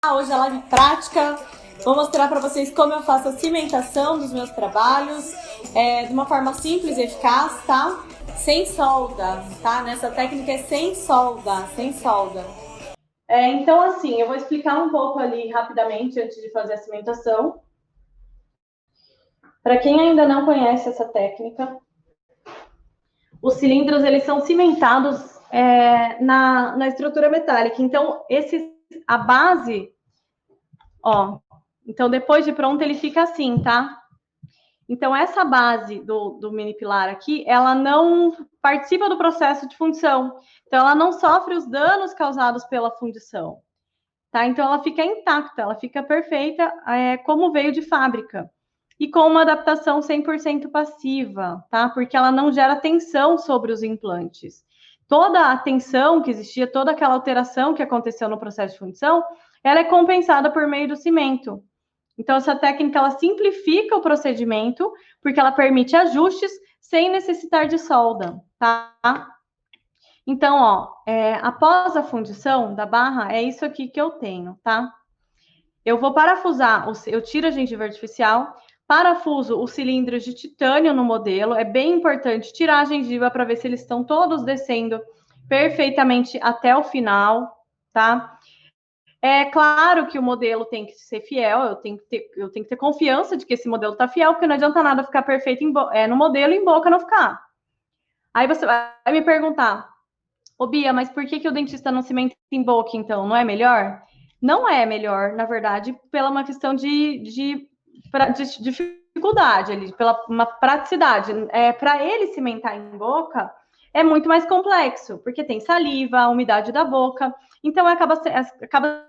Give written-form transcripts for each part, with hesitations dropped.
Hoje a live prática. Vou mostrar para vocês como eu faço a cimentação dos meus trabalhos de uma forma simples e eficaz, tá? Sem solda, tá? Nessa técnica é sem solda, sem solda. Então, assim, eu vou explicar um pouco ali rapidamente antes de fazer a cimentação. Para quem ainda não conhece essa técnica, os cilindros eles são cimentados na estrutura metálica. Então, a base, ó, então depois de pronto ele fica assim, tá? Então, essa base do mini pilar aqui, ela não participa do processo de fundição. Então, ela não sofre os danos causados pela fundição, tá? Então, ela fica intacta, ela fica perfeita, como veio de fábrica. E com uma adaptação 100% passiva, tá? Porque ela não gera tensão sobre os implantes. Toda a tensão que existia, toda aquela alteração que aconteceu no processo de fundição, ela é compensada por meio do cimento. Então, essa técnica, ela simplifica o procedimento, porque ela permite ajustes sem necessitar de solda, tá? Então, ó, após a fundição da barra, é isso aqui que eu tenho, tá? Eu vou parafusar, eu tiro a gengiva artificial, parafuso os cilindros de titânio no modelo. É bem importante tirar a gengiva para ver se eles estão todos descendo perfeitamente até o final, tá? É claro que o modelo tem que ser fiel, eu tenho que ter confiança de que esse modelo está fiel, porque não adianta nada ficar perfeito no modelo e em boca não ficar. Aí você vai me perguntar, ô Bia, mas por que o dentista não cimenta em boca, então? Não é melhor? Não é melhor, na verdade, pela uma questão de dificuldade ali, pela uma praticidade. Para ele cimentar em boca é muito mais complexo, porque tem saliva, a umidade da boca, então acaba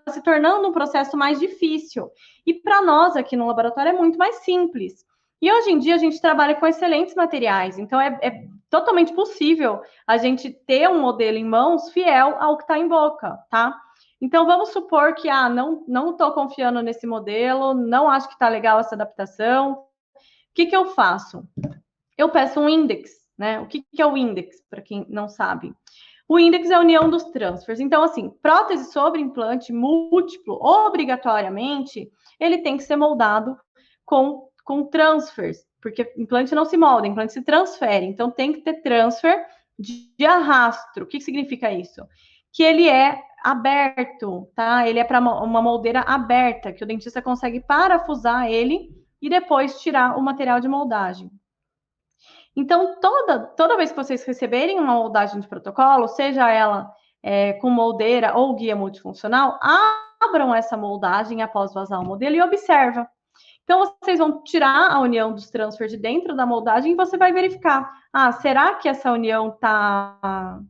se tornando um processo mais difícil. E para nós aqui no laboratório é muito mais simples. E hoje em dia a gente trabalha com excelentes materiais, então é totalmente possível a gente ter um modelo em mãos fiel ao que está em boca, tá? Então, vamos supor que, não estou confiando nesse modelo, não acho que está legal essa adaptação. O que eu faço? Eu peço um index, né? O que é o index, para quem não sabe? O index é a união dos transfers. Então, assim, prótese sobre implante múltiplo, obrigatoriamente, ele tem que ser moldado com transfers, porque implante não se molda, implante se transfere. Então, tem que ter transfer de arrasto. O que significa isso? Que ele é aberto, tá? Ele é para uma moldeira aberta, que o dentista consegue parafusar ele e depois tirar o material de moldagem. Então, toda vez que vocês receberem uma moldagem de protocolo, seja ela com moldeira ou guia multifuncional, abram essa moldagem após vazar o modelo e observa. Então, vocês vão tirar a união dos transfer de dentro da moldagem e você vai verificar. Será que essa união tá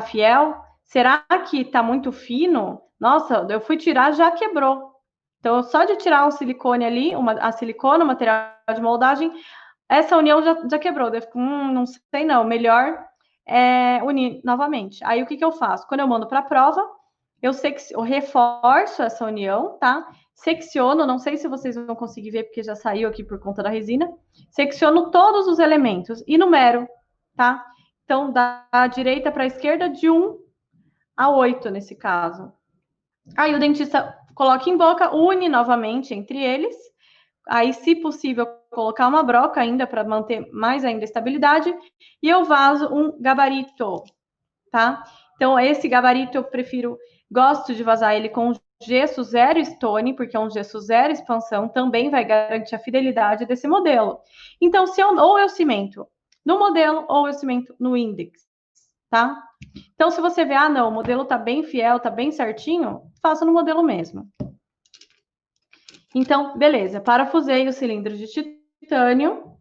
fiel? Será que tá muito fino? Nossa, eu fui tirar, já quebrou. Então, só de tirar o silicone ali, a silicona, o material de moldagem, essa união já quebrou. Eu fico, não sei não, melhor unir novamente. Aí, o que eu faço? Quando eu mando para a prova, eu reforço essa união, tá? Secciono, não sei se vocês vão conseguir ver, porque já saiu aqui por conta da resina. Secciono todos os elementos e numero, tá? Então, da direita para a esquerda, de 1 a 8, nesse caso. Aí o dentista coloca em boca, une novamente entre eles. Aí, se possível, colocar uma broca ainda para manter mais ainda a estabilidade. E eu vazo um gabarito, tá? Então, esse gabarito eu gosto de vazar ele com gesso zero stone, porque é um gesso zero expansão, também vai garantir a fidelidade desse modelo. Então, ou eu cimento no modelo, ou eu cimento no index, tá? Então, se você vê, não, o modelo tá bem fiel, tá bem certinho, faça no modelo mesmo. Então, beleza, parafusei o cilindro de titânio.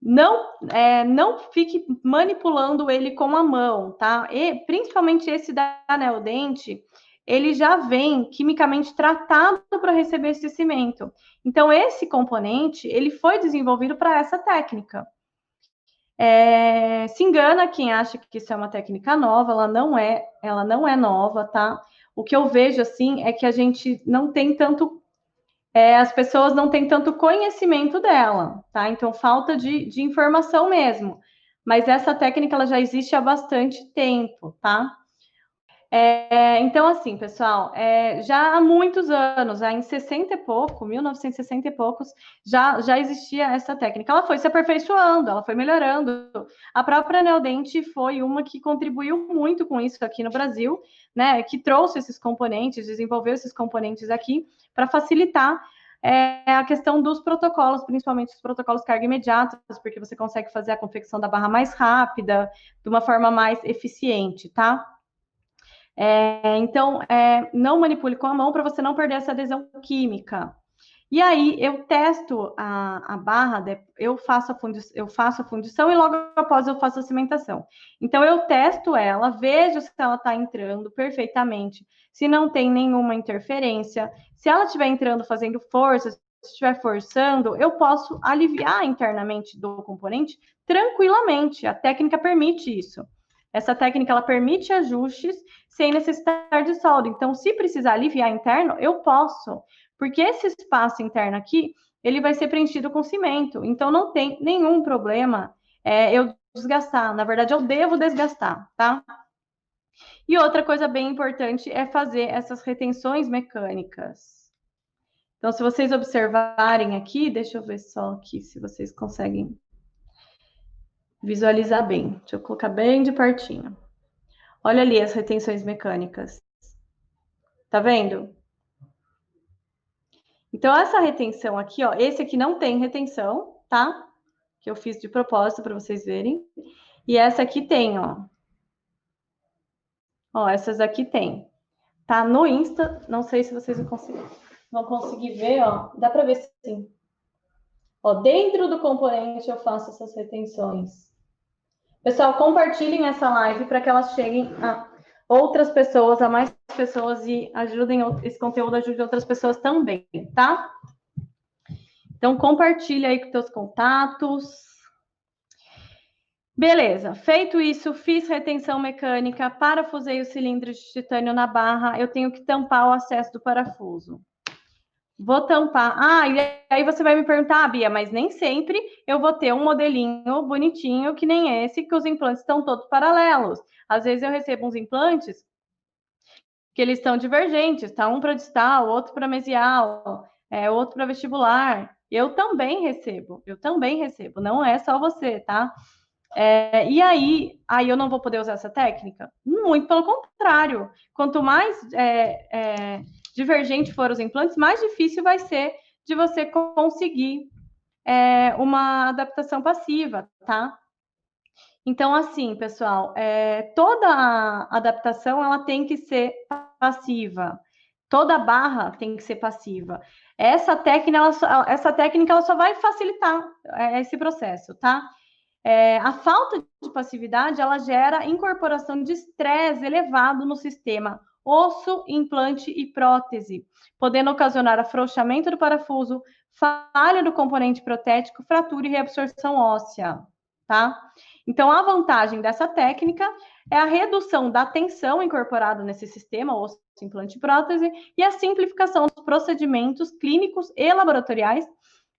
Não fique manipulando ele com a mão, tá? E principalmente esse da Neodente, ele já vem quimicamente tratado para receber esse cimento. Então, esse componente, ele foi desenvolvido para essa técnica. Se engana quem acha que isso é uma técnica nova, ela não é nova, tá? O que eu vejo, assim, é que a gente não tem tanto as pessoas não têm tanto conhecimento dela, tá? Então, falta de informação mesmo. Mas essa técnica, ela já existe há bastante tempo, tá? Então, assim, pessoal, já há muitos anos, em 60 e pouco, 1960 e poucos, já existia essa técnica. Ela foi se aperfeiçoando, ela foi melhorando. A própria Neodente foi uma que contribuiu muito com isso aqui no Brasil, né? Que trouxe esses componentes, desenvolveu esses componentes aqui para facilitar a questão dos protocolos, principalmente os protocolos carga imediata, porque você consegue fazer a confecção da barra mais rápida, de uma forma mais eficiente, tá? Então, não manipule com a mão para você não perder essa adesão química. E aí, eu testo a barra, eu faço a fundição e logo após eu faço a cimentação. Então, eu testo ela, vejo se ela está entrando perfeitamente, se não tem nenhuma interferência. Se ela estiver entrando fazendo força, se estiver forçando, eu posso aliviar internamente do componente tranquilamente. A técnica permite isso. Essa técnica, ela permite ajustes sem necessitar de solda. Então, se precisar aliviar interno, eu posso. Porque esse espaço interno aqui, ele vai ser preenchido com cimento. Então, não tem nenhum problema eu desgastar. Na verdade, eu devo desgastar, tá? E outra coisa bem importante é fazer essas retenções mecânicas. Então, se vocês observarem aqui, deixa eu ver só aqui se vocês conseguem visualizar bem. Deixa eu colocar bem de pertinho. Olha ali as retenções mecânicas. Tá vendo? Então, essa retenção aqui, ó, esse aqui não tem retenção, tá? Que eu fiz de propósito para vocês verem. E essa aqui tem, ó. Ó, essas aqui tem. Tá no Insta, não sei se vocês vão conseguir ver, ó. Dá para ver sim. Ó, dentro do componente eu faço essas retenções. Pessoal, compartilhem essa live para que elas cheguem a outras pessoas, a mais pessoas e ajudem, esse conteúdo ajude outras pessoas também, tá? Então, compartilha aí com teus contatos. Beleza, feito isso, fiz retenção mecânica, parafusei o cilindro de titânio na barra, eu tenho que tampar o acesso do parafuso. Vou tampar. E aí você vai me perguntar, Bia, mas nem sempre eu vou ter um modelinho bonitinho que nem esse, que os implantes estão todos paralelos. Às vezes eu recebo uns implantes que eles estão divergentes, tá? Um para distal, outro para mesial, outro para vestibular. Eu também recebo, não é só você, tá? E aí eu não vou poder usar essa técnica? Muito pelo contrário. Quanto mais divergente for os implantes, mais difícil vai ser de você conseguir uma adaptação passiva, tá? Então, assim, pessoal, toda a adaptação ela tem que ser passiva. Toda barra tem que ser passiva. Essa técnica ela só vai facilitar esse processo, tá? A falta de passividade, ela gera incorporação de estresse elevado no sistema osso, implante e prótese, podendo ocasionar afrouxamento do parafuso, falha do componente protético, fratura e reabsorção óssea, tá? Então, a vantagem dessa técnica é a redução da tensão incorporada nesse sistema, osso, implante e prótese, e a simplificação dos procedimentos clínicos e laboratoriais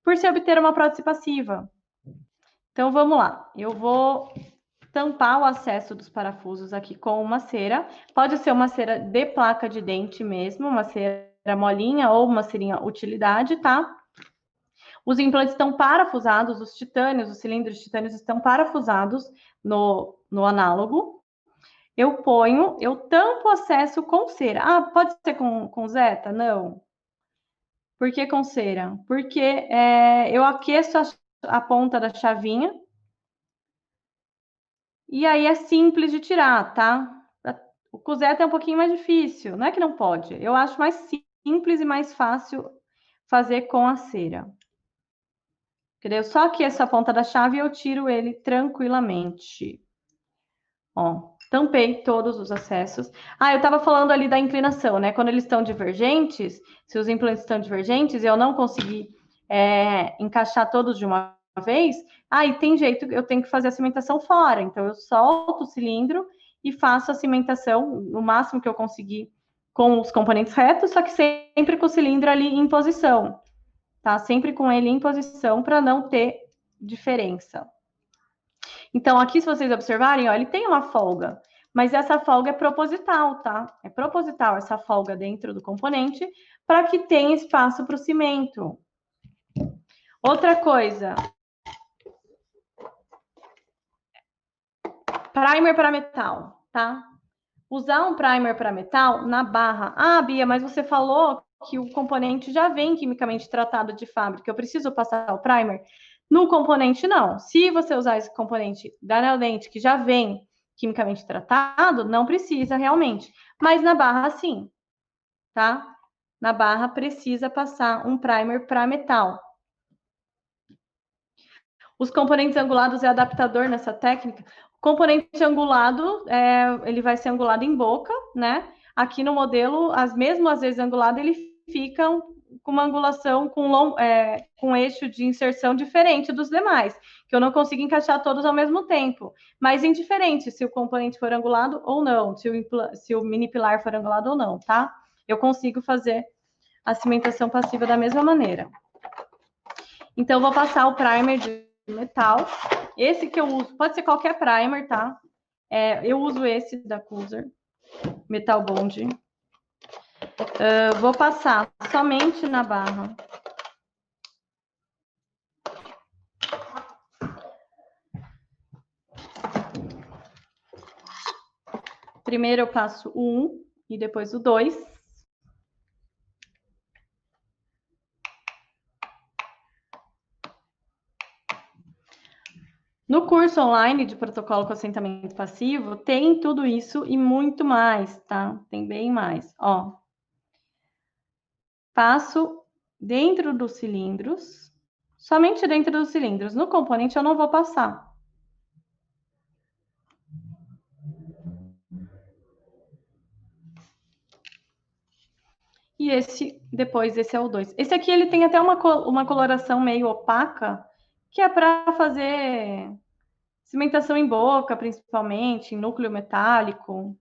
por se obter uma prótese passiva. Então, vamos lá. Eu vou tampar o acesso dos parafusos aqui com uma cera. Pode ser uma cera de placa de dente mesmo, uma cera molinha ou uma cerinha utilidade, tá? Os implantes estão parafusados, os cilindros de titânios estão parafusados no análogo. Eu tampo o acesso com cera. Pode ser com Zeta? Não. Por que com cera? Porque eu aqueço a ponta da chavinha. E aí é simples de tirar, tá? O com Zeta é um pouquinho mais difícil. Não é que não pode. Eu acho mais simples e mais fácil fazer com a cera. Entendeu? Só que essa ponta da chave eu tiro ele tranquilamente. Ó, tampei todos os acessos. Eu estava falando ali da inclinação, né? Quando eles estão divergentes, se os implantes estão divergentes e eu não consegui encaixar todos de uma vez, e tem jeito, eu tenho que fazer a cimentação fora. Então, eu solto o cilindro e faço a cimentação no máximo que eu conseguir com os componentes retos, só que sempre com o cilindro ali em posição. Tá? Sempre com ele em posição para não ter diferença. Então, aqui, se vocês observarem, ó, ele tem uma folga. Mas essa folga é proposital, tá? É proposital essa folga dentro do componente para que tenha espaço para o cimento. Outra coisa, primer para metal, tá? Usar um primer para metal na barra. Ah, Bia, mas você falou que o componente já vem quimicamente tratado de fábrica. Eu preciso passar o primer? No componente, não. Se você usar esse componente da Neodent que já vem quimicamente tratado, não precisa realmente. Mas na barra, sim, tá? Na barra precisa passar um primer para metal. Os componentes angulados é adaptador nessa técnica. O componente angulado, ele vai ser angulado em boca, né? Aqui no modelo, mesmo às vezes angulado, ele fica com uma angulação com eixo de inserção diferente dos demais, que eu não consigo encaixar todos ao mesmo tempo. Mas indiferente se o componente for angulado ou não, se o mini pilar for angulado ou não, tá? Eu consigo fazer a cimentação passiva da mesma maneira. Então, eu vou passar o primer de metal. Esse que eu uso, pode ser qualquer primer, tá? Eu uso esse da Cooser, Metal Bond. Vou passar somente na barra. Primeiro eu passo o 1 e depois o 2. No curso online de protocolo com assentamento passivo, tem tudo isso e muito mais, tá? Tem bem mais. Ó, passo dentro dos cilindros, somente dentro dos cilindros. No componente eu não vou passar. E depois esse é o 2. Esse aqui ele tem até uma coloração meio opaca, que é para fazer cimentação em boca, principalmente, em núcleo metálico.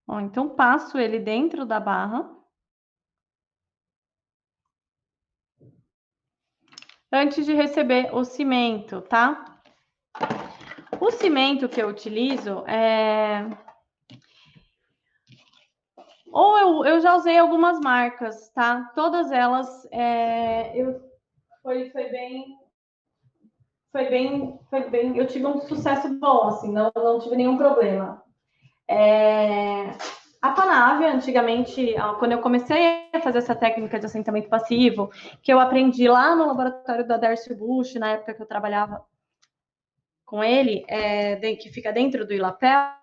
Ó, então, passo ele dentro da barra. Antes de receber o cimento, tá? O cimento que eu utilizo ou eu já usei algumas marcas, tá? Todas elas foi bem. Eu tive um sucesso bom, assim, não tive nenhum problema. A Panavia, antigamente, quando eu comecei a fazer essa técnica de assentamento passivo, que eu aprendi lá no laboratório da Darcy Bush, na época que eu trabalhava com ele, que fica dentro do Ilapel,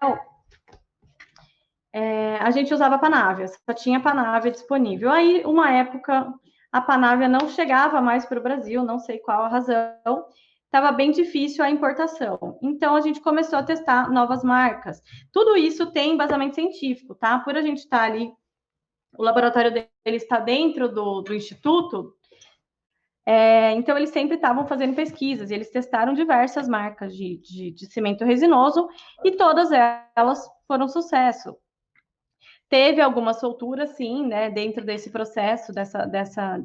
a gente usava Panavia, só tinha Panavia disponível. Aí, uma época, a Panavia não chegava mais para o Brasil, não sei qual a razão, estava bem difícil a importação. Então, a gente começou a testar novas marcas. Tudo isso tem embasamento científico, tá? Por a gente estar ali, o laboratório dele está dentro do instituto, então eles sempre estavam fazendo pesquisas, e eles testaram diversas marcas de cimento resinoso, e todas elas foram sucesso. Teve alguma soltura, sim, né, dentro desse processo,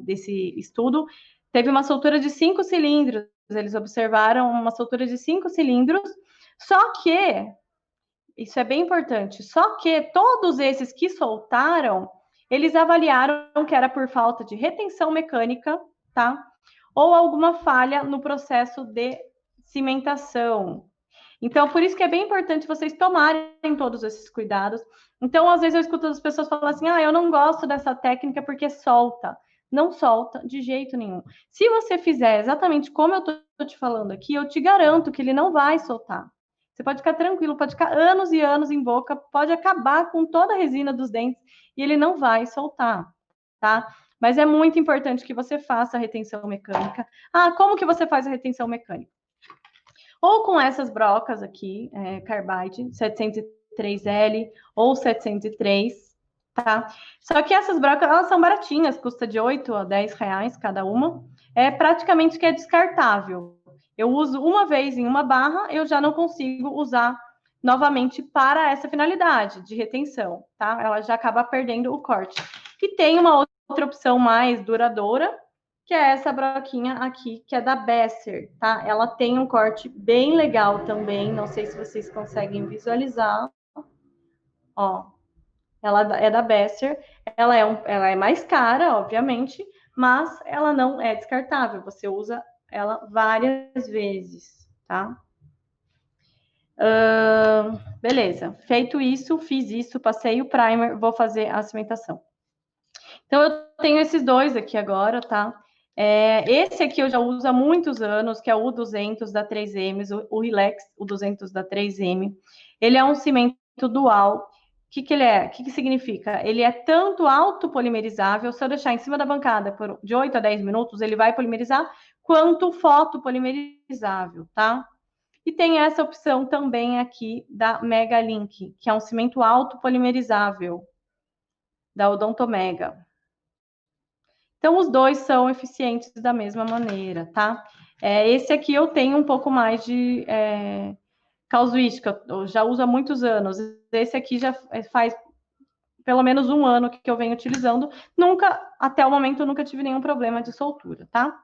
desse estudo. Teve uma soltura de 5 cilindros, eles observaram uma soltura de 5 cilindros, só que, isso é bem importante, só que todos esses que soltaram, eles avaliaram que era por falta de retenção mecânica, tá? Ou alguma falha no processo de cimentação. Então, por isso que é bem importante vocês tomarem todos esses cuidados. Então, às vezes eu escuto as pessoas falar assim, eu não gosto dessa técnica porque solta. Não solta de jeito nenhum. Se você fizer exatamente como eu estou te falando aqui, eu te garanto que ele não vai soltar. Você pode ficar tranquilo, pode ficar anos e anos em boca, pode acabar com toda a resina dos dentes e ele não vai soltar, tá? Mas é muito importante que você faça a retenção mecânica. Como que você faz a retenção mecânica? Ou com essas brocas aqui, Carbide 703L ou 703, tá? Só que essas brocas, elas são baratinhas, custa de 8 a 10 reais cada uma. Praticamente que é descartável. Eu uso uma vez em uma barra, eu já não consigo usar novamente para essa finalidade de retenção, tá? Ela já acaba perdendo o corte. E tem uma outra opção mais duradoura, que é essa broquinha aqui, que é da Besser, tá? Ela tem um corte bem legal também, não sei se vocês conseguem visualizar. Ó, ela é da Besser, ela é mais cara, obviamente, mas ela não é descartável, você usa ela várias vezes, tá? Beleza, feito isso, fiz isso, passei o primer, vou fazer a cimentação. Então, eu tenho esses dois aqui agora, tá? Esse aqui eu já uso há muitos anos, que é o 200 da 3M, o Relax, o 200 da 3M. Ele é um cimento dual. O que ele é? O que significa? Ele é tanto autopolimerizável, se eu deixar em cima da bancada de 8 a 10 minutos, ele vai polimerizar, quanto fotopolimerizável, tá? E tem essa opção também aqui da Mega Link, que é um cimento autopolimerizável, da Odontomega. Então, os dois são eficientes da mesma maneira, tá? Esse aqui eu tenho um pouco mais de casuística, eu já uso há muitos anos. Esse aqui já faz pelo menos um ano que eu venho utilizando. Até o momento, nunca tive nenhum problema de soltura, tá?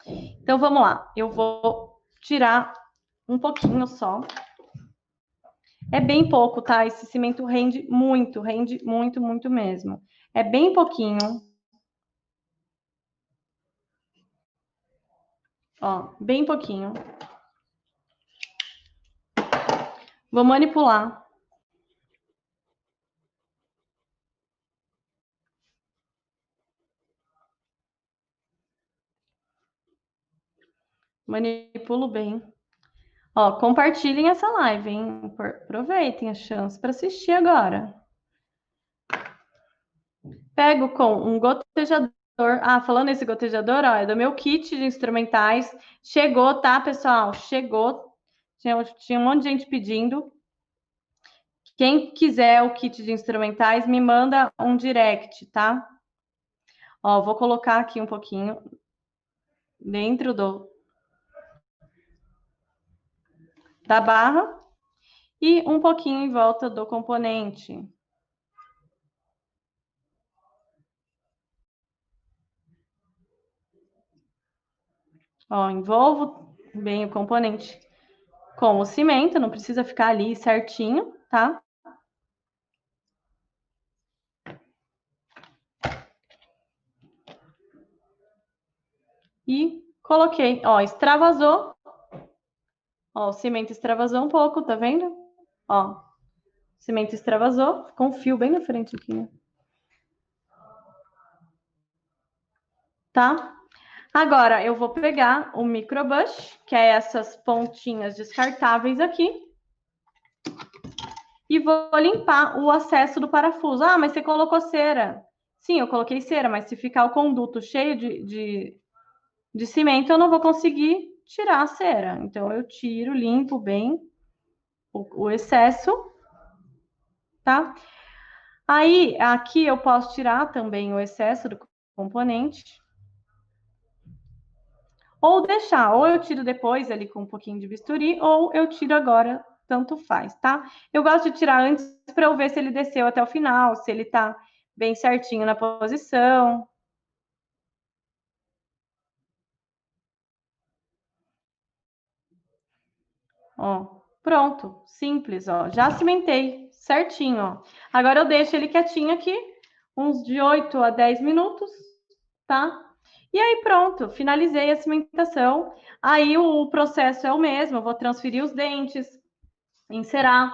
Então, vamos lá. Eu vou tirar um pouquinho só. É bem pouco, tá? Esse cimento rende muito mesmo. É bem pouquinho. Ó, bem pouquinho. Vou manipular. Manipulo bem. Ó, compartilhem essa live, hein? Aproveitem a chance para assistir agora. Pego com um gotejador. Ah, falando nesse gotejador, ó, é do meu kit de instrumentais. Chegou, tá, pessoal? Chegou. Tinha um monte de gente pedindo. Quem quiser o kit de instrumentais, me manda um direct, tá? Ó, vou colocar aqui um pouquinho dentro da barra e um pouquinho em volta do componente. Ó, envolvo bem o componente com o cimento, não precisa ficar ali certinho, tá? E coloquei, ó, extravasou. Ó, o cimento extravasou um pouco, tá vendo? Ó, o cimento extravasou, ficou um fio bem na frente aqui, né? Tá? Agora, eu vou pegar o microbush, que é essas pontinhas descartáveis aqui, e vou limpar o acesso do parafuso. Ah, mas você colocou cera. Sim, eu coloquei cera, mas se ficar o conduto cheio de cimento, eu não vou conseguir tirar a cera. Então, eu tiro, limpo bem o excesso, tá? Aí, aqui eu posso tirar também o excesso do componente. Ou deixar, ou eu tiro depois ali com um pouquinho de bisturi, ou eu tiro agora, tanto faz, tá? Eu gosto de tirar antes para eu ver se ele desceu até o final, se ele tá bem certinho na posição. Ó, pronto, simples, ó. Já cimentei certinho, ó. Agora eu deixo ele quietinho aqui, uns de 8 a 10 minutos, tá? E aí pronto, finalizei a cimentação. Aí o processo é o mesmo, eu vou transferir os dentes, encerar.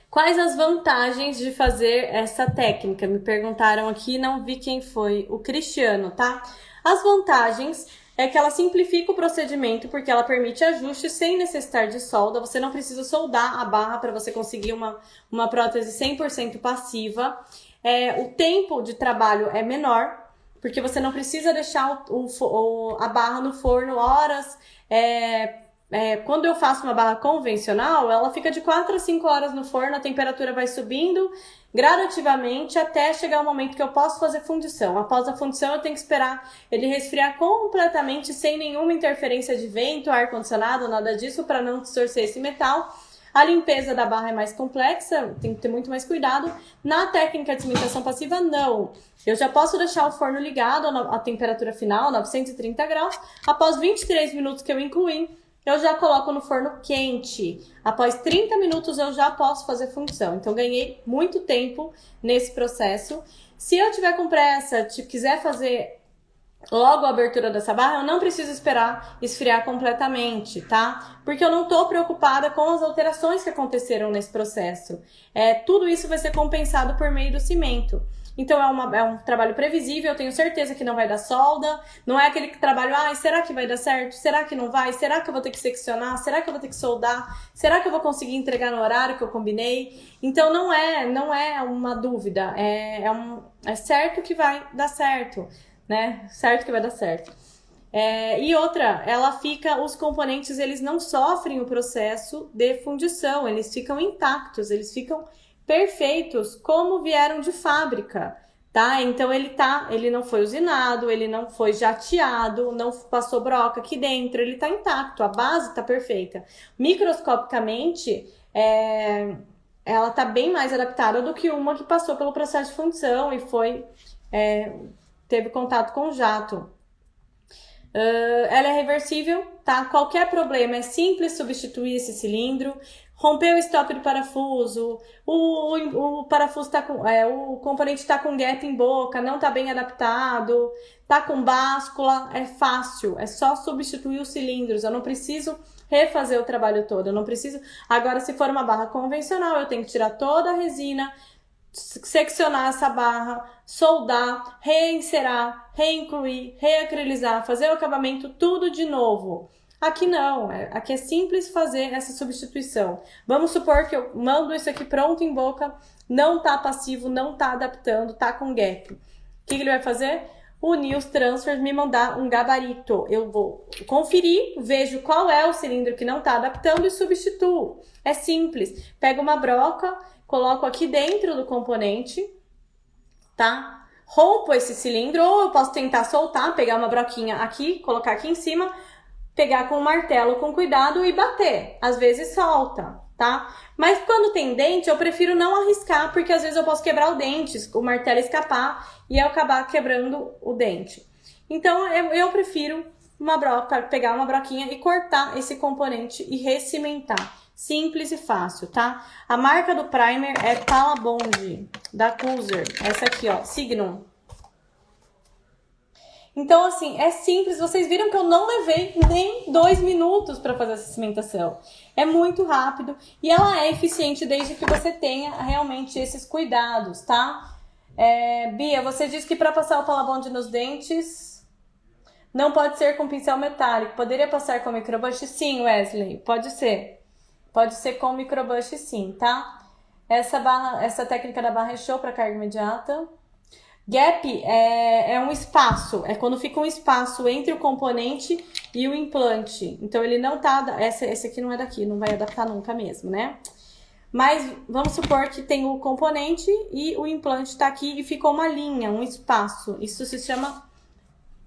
Quais as vantagens de fazer essa técnica? Me perguntaram aqui, não vi quem foi, o Cristiano, tá? As vantagens é que ela simplifica o procedimento, porque ela permite ajustes sem necessitar de solda. Você não precisa soldar a barra para você conseguir uma prótese 100% passiva. O tempo de trabalho é menor, porque você não precisa deixar a barra no forno horas. Quando eu faço uma barra convencional, ela fica de 4 a 5 horas no forno, a temperatura vai subindo gradativamente até chegar o momento que eu posso fazer fundição. Após a fundição, eu tenho que esperar ele resfriar completamente, sem nenhuma interferência de vento, ar-condicionado, nada disso, para não distorcer esse metal. A limpeza da barra é mais complexa, tem que ter muito mais cuidado. Na técnica de cimentação passiva, não. Eu já posso deixar o forno ligado à temperatura final, 930 graus. Após 23 minutos que eu incluí, eu já coloco no forno quente. Após 30 minutos, eu já posso fazer função. Então, ganhei muito tempo nesse processo. Se eu tiver com pressa, quiser fazer logo a abertura dessa barra, eu não preciso esperar esfriar completamente, tá? Porque eu não tô preocupada com as alterações que aconteceram nesse processo. Tudo isso vai ser compensado por meio do cimento. Então é um trabalho previsível, eu tenho certeza que não vai dar solda, não é aquele trabalho, será que vai dar certo? Será que não vai? Será que eu vou ter que seccionar? Será que eu vou ter que soldar? Será que eu vou conseguir entregar no horário que eu combinei? Então não é uma dúvida, é certo que vai dar certo, né? Certo que vai dar certo. E outra, os componentes, eles não sofrem o processo de fundição, eles ficam intactos, eles ficam perfeitos como vieram de fábrica, tá? Então ele não foi usinado, ele não foi jateado, não passou broca aqui dentro, ele tá intacto, a base tá perfeita. Microscopicamente, ela tá bem mais adaptada do que uma que passou pelo processo de fundição e teve contato com o jato. Ela é reversível, tá? Qualquer problema é simples substituir esse cilindro. Rompeu o stop do parafuso, o parafuso tá com, o componente tá com gap em boca, não tá bem adaptado, tá com báscula, é fácil, é só substituir os cilindros, eu não preciso refazer o trabalho todo, eu não preciso... Agora, se for uma barra convencional, eu tenho que tirar toda a resina, seccionar essa barra, soldar, reencerar, reincluir, reacrilizar, fazer o acabamento, tudo de novo. Aqui não, aqui é simples fazer essa substituição. Vamos supor que eu mando isso aqui pronto em boca, não tá passivo, não tá adaptando, tá com gap. O que ele vai fazer? Unir os transfers, me mandar um gabarito. Eu vou conferir, vejo qual é o cilindro que não tá adaptando e substituo. É simples. Pego uma broca, coloco aqui dentro do componente, tá? Rompo esse cilindro, ou eu posso tentar soltar, pegar uma broquinha aqui, colocar aqui em cima, pegar com um martelo com cuidado e bater. Às vezes solta, tá? Mas quando tem dente, eu prefiro não arriscar, porque às vezes eu posso quebrar o dente, o martelo escapar e eu acabar quebrando o dente. Então, eu prefiro pegar uma broquinha e cortar esse componente e recimentar. Simples e fácil, tá? A marca do primer é Palabond, da Cruiser. Essa aqui, ó, Signum. Então, assim, é simples. Vocês viram que eu não levei nem 2 minutos para fazer essa cimentação. É muito rápido e ela é eficiente desde que você tenha realmente esses cuidados, tá? Bia, você disse que para passar o Palabond nos dentes não pode ser com pincel metálico. Poderia passar com microbush? Sim, Wesley, pode ser. Pode ser com microbush, sim, tá? Essa técnica da barra é show para carga imediata. Gap é um espaço, é quando fica um espaço entre o componente e o implante. Então ele não tá... Esse aqui não é daqui, não vai adaptar nunca mesmo, né? Mas vamos supor que tem o componente e o implante tá aqui e ficou uma linha, um espaço. Isso se chama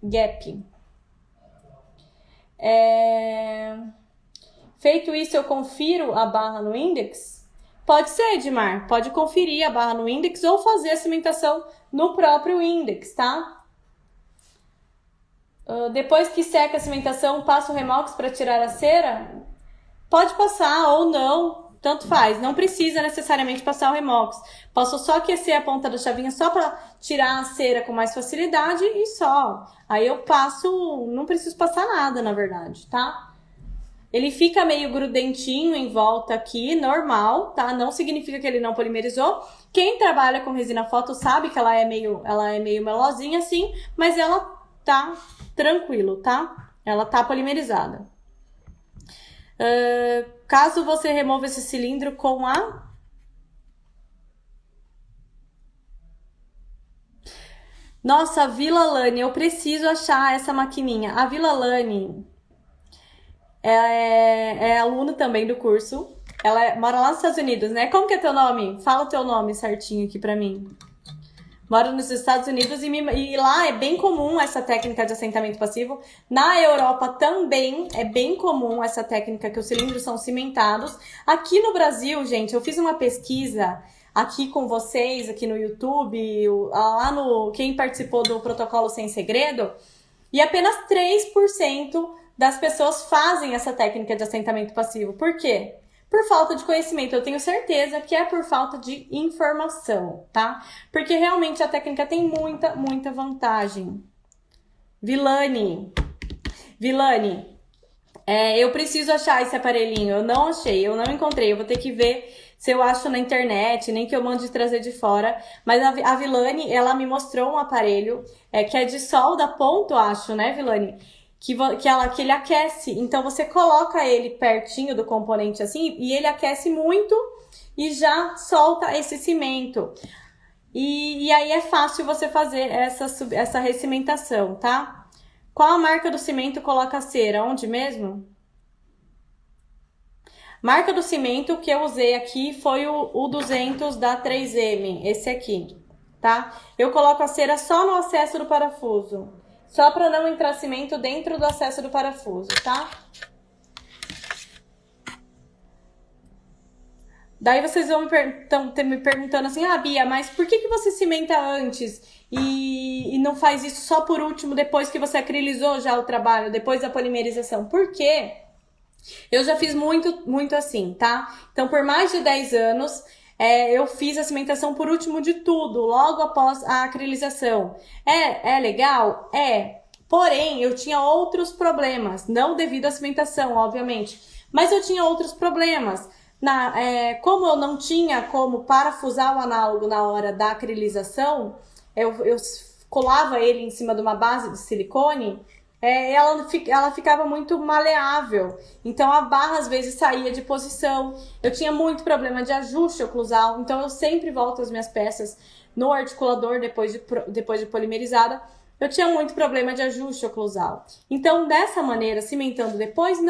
gap. Feito isso, eu confiro a barra no index? Pode ser, Edmar. Pode conferir a barra no index ou fazer a cimentação no próprio index, tá? Depois que seca a cimentação, passa o remox para tirar a cera? Pode passar ou não, tanto faz. Não precisa necessariamente passar o remox. Posso só aquecer a ponta da chavinha só para tirar a cera com mais facilidade e só. Aí eu passo, não preciso passar nada, na verdade, tá? Ele fica meio grudentinho em volta aqui, normal, tá? Não significa que ele não polimerizou. Quem trabalha com resina foto sabe que ela é meio melosinha assim, mas ela tá tranquilo, tá? Ela tá polimerizada. Caso você remova esse cilindro com a... Nossa, a Vila Lani, eu preciso achar essa maquininha. A Vila Lani... é aluna também do curso. Ela mora lá nos Estados Unidos, né? Como que é teu nome? Fala o teu nome certinho aqui pra mim. Moro nos Estados Unidos e lá é bem comum essa técnica de assentamento passivo. Na Europa também é bem comum essa técnica que os cilindros são cimentados. Aqui no Brasil, gente, eu fiz uma pesquisa aqui com vocês, aqui no YouTube, lá no quem participou do Protocolo Sem Segredo, e apenas 3% das pessoas fazem essa técnica de assentamento passivo. Por quê? Por falta de conhecimento. Eu tenho certeza que é por falta de informação, tá? Porque realmente a técnica tem muita vantagem. Vilani, eu preciso achar esse aparelhinho. Eu não achei, eu não encontrei. Eu vou ter que ver se eu acho na internet, nem que eu mande trazer de fora. Mas a Vilani, ela me mostrou um aparelho que é de solda ponto, acho, né, Vilani? Que ele aquece, então você coloca ele pertinho do componente assim e ele aquece muito e já solta esse cimento. E aí é fácil você fazer essa recimentação, tá? Qual a marca do cimento coloca a cera? Onde mesmo? Marca do cimento que eu usei aqui foi o 200 da 3M, esse aqui, tá? Eu coloco a cera só no acesso do parafuso. Só para não entrar cimento dentro do acesso do parafuso, tá? Daí vocês vão me perguntando assim, Bia, mas por que você cimenta antes e não faz isso só por último, depois que você acrilizou já o trabalho, depois da polimerização? Por quê? Eu já fiz muito assim, tá? Então, por mais de 10 anos... eu fiz a cimentação por último de tudo, logo após a acrilização. É legal? É. Porém, eu tinha outros problemas, não devido à cimentação, obviamente, mas eu tinha outros problemas. Como eu não tinha como parafusar o análogo na hora da acrilização, eu colava ele em cima de uma base de silicone, ela ficava muito maleável, então a barra às vezes saía de posição. Eu tinha muito problema de ajuste oclusal, então eu sempre volto as minhas peças no articulador depois de polimerizada. Eu tinha muito problema de ajuste oclusal. Então, dessa maneira, cimentando depois,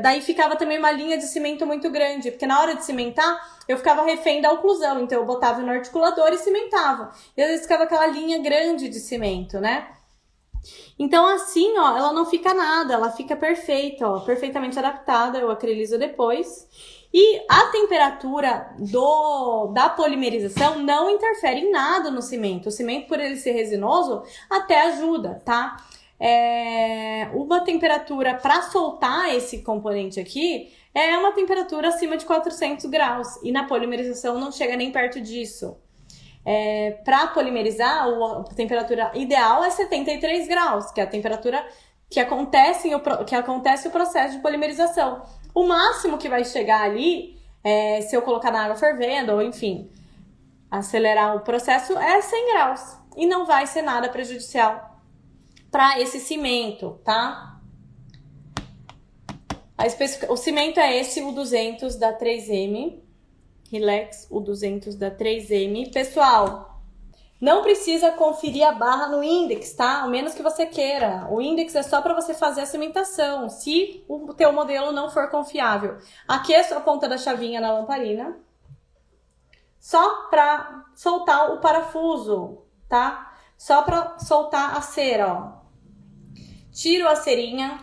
daí ficava também uma linha de cimento muito grande, porque na hora de cimentar, eu ficava refém da oclusão, então eu botava no articulador e cimentava. E às vezes ficava aquela linha grande de cimento, né? Então, assim, ó, ela não fica nada, ela fica perfeita, ó, perfeitamente adaptada, eu acrilizo depois. E a temperatura da polimerização não interfere em nada no cimento. O cimento, por ele ser resinoso, até ajuda, tá? Uma temperatura para soltar esse componente aqui é uma temperatura acima de 400 graus. E na polimerização não chega nem perto disso. Para polimerizar, a temperatura ideal é 73 graus, que é a temperatura que acontece o processo de polimerização. O máximo que vai chegar ali, se eu colocar na água fervendo, ou enfim, acelerar o processo, é 100 graus. E não vai ser nada prejudicial para esse cimento, tá? O cimento é esse, o 200 da 3M. Relax, o 200 da 3M. Pessoal, não precisa conferir a barra no índex, tá? Ao menos que você queira. O índex é só para você fazer a cimentação, se o teu modelo não for confiável. Aqueça a ponta da chavinha na lamparina, só para soltar o parafuso, tá? Só para soltar a cera, ó. Tiro a cerinha.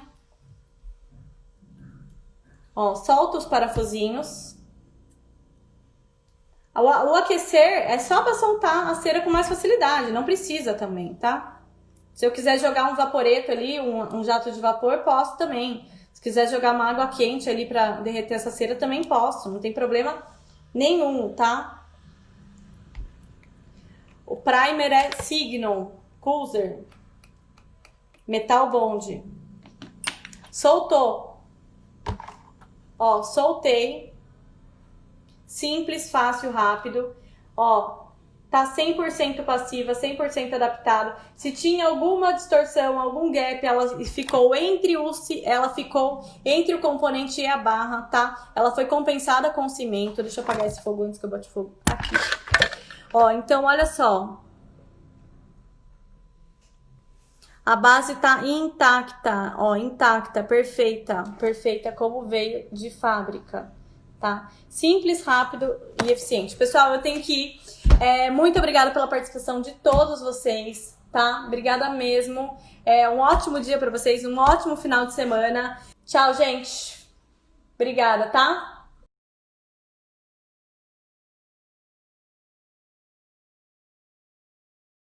Ó, solto os parafusinhos. O aquecer é só para soltar a cera com mais facilidade, não precisa também, tá? Se eu quiser jogar um vaporeto ali, um jato de vapor, posso também. Se quiser jogar uma água quente ali para derreter essa cera, também posso, não tem problema nenhum, tá? O primer é Signum, Cooser, Metal Bond. Soltou. Ó, soltei. Simples, fácil, rápido. Ó, tá 100% passiva, 100% adaptado. Se tinha alguma distorção, algum gap, ela ficou entre o componente e a barra, tá? Ela foi compensada com o cimento. Deixa eu apagar esse fogo antes que eu bote fogo aqui. Ó, então olha só. A base tá intacta, ó, intacta, perfeita como veio de fábrica. tá? Simples, rápido e eficiente. Pessoal, eu tenho que ir. Muito obrigada pela participação de todos vocês, tá? Obrigada mesmo. Um ótimo dia para vocês, um ótimo final de semana. Tchau, gente. Obrigada, tá?